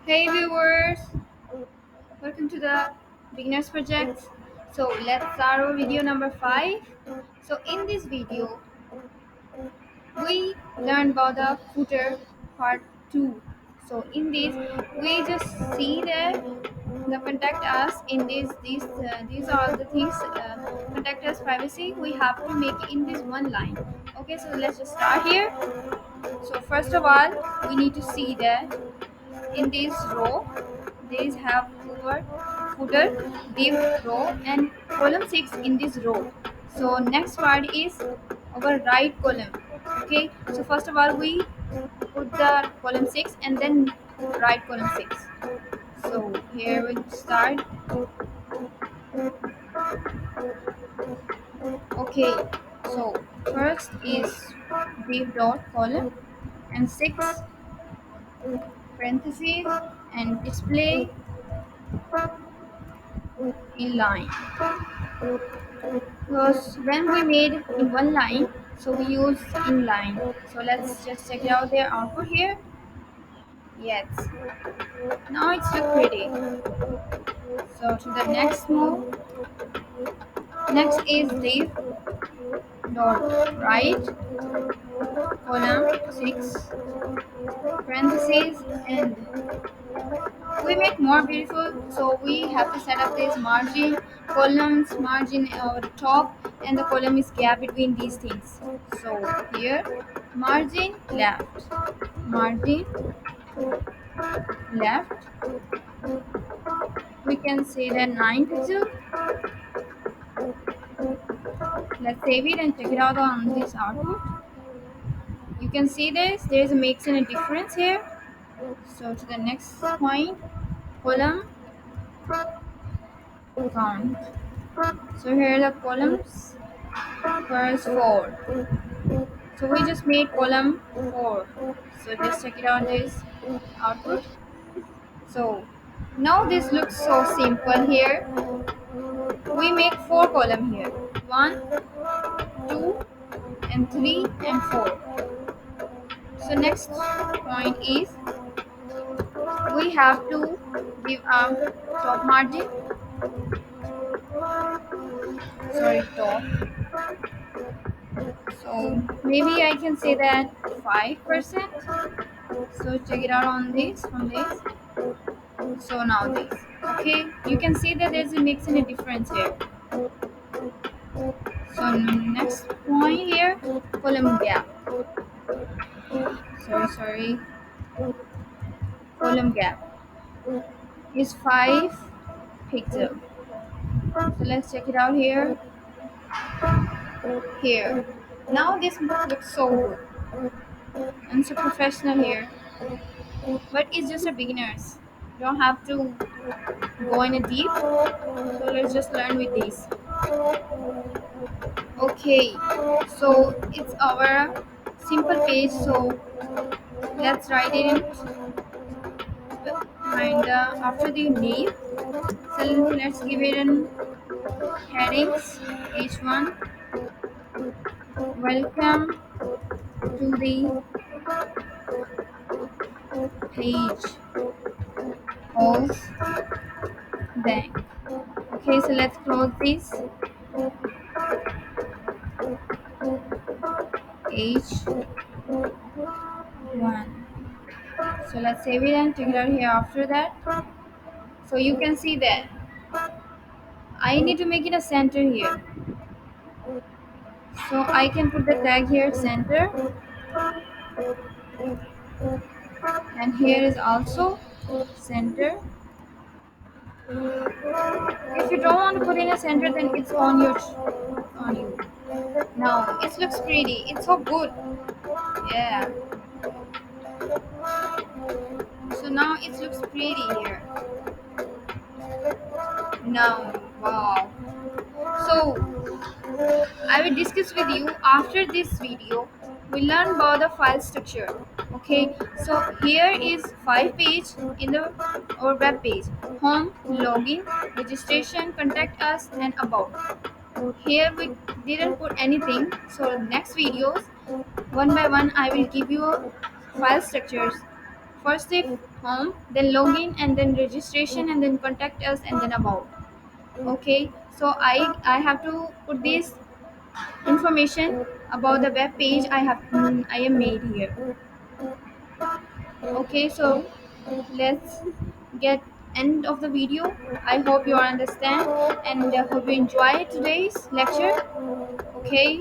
Hey viewers, welcome to the beginners project. So let's start our video number 5. So in this video we learn about the footer part 2. So in this we just see that the contact us in these are the things contact us privacy we have to make in this one line. Okay, so let's just start here. So first of all we need to see that in this row these have footer, div row and column 6 in this row. So next part is our right column. Okay, so first of all we put the column 6 and then right column 6. So here we start. Okay, so first is div dot column and 6 parentheses and display in line. Because when we made in one line, so we use inline. So let's just check it out their output here. Yes, now it's look pretty. So to the next move, next is div dot right column 6 parentheses and we make more beautiful, so we have to set up this margin columns margin over the top and the column is gap between these things. So here margin left we can say that 9 pixel. Let's save it and check it out on this output. You can see there's a makes a difference here. So to the next point, column count. So here the columns first 4. So we just made column 4. So just check it out this output. So now this looks so simple here. We make 4 column here. 1, 2 and 3 and 4. So next point is we have to give a top margin. Sorry, top. So maybe I can say that 5%. So check it out on this, on this. So now this. Okay, you can see that there's a mix and a difference here. So next point here, column gap. Sorry. Column gap is 5 pixel. So let's check it out here. Here. Now this looks so good and so professional here. But it's just a beginners. You don't have to go in a deep. So let's just learn with this. Okay. So it's our simple page. So let's write it in behind the after the name. So let's give it an headings. H1. Welcome to the page of bank. Okay, so let's close this. H1. So let's save it and check it out here after that. So you can see that I need to make it a center here. So I can put the tag here center and here is also center. If you don't want to put in a center then it's on you. Now it looks pretty. It's so good. Yeah. So now it looks pretty here. Now, wow. So I will discuss with you after this video. We learn about the file structure. Okay, so here is 5 page in the our web page: home, login, registration, contact us, and about. Here we didn't put anything. So next videos, one by one, I will give you file structures first if home, then login, and then registration, and then contact us, and then about. Okay, so I have to put this information about the web page I am made here. Okay, so let's get end of the video. I hope you understand, and hope you enjoy today's lecture. Okay.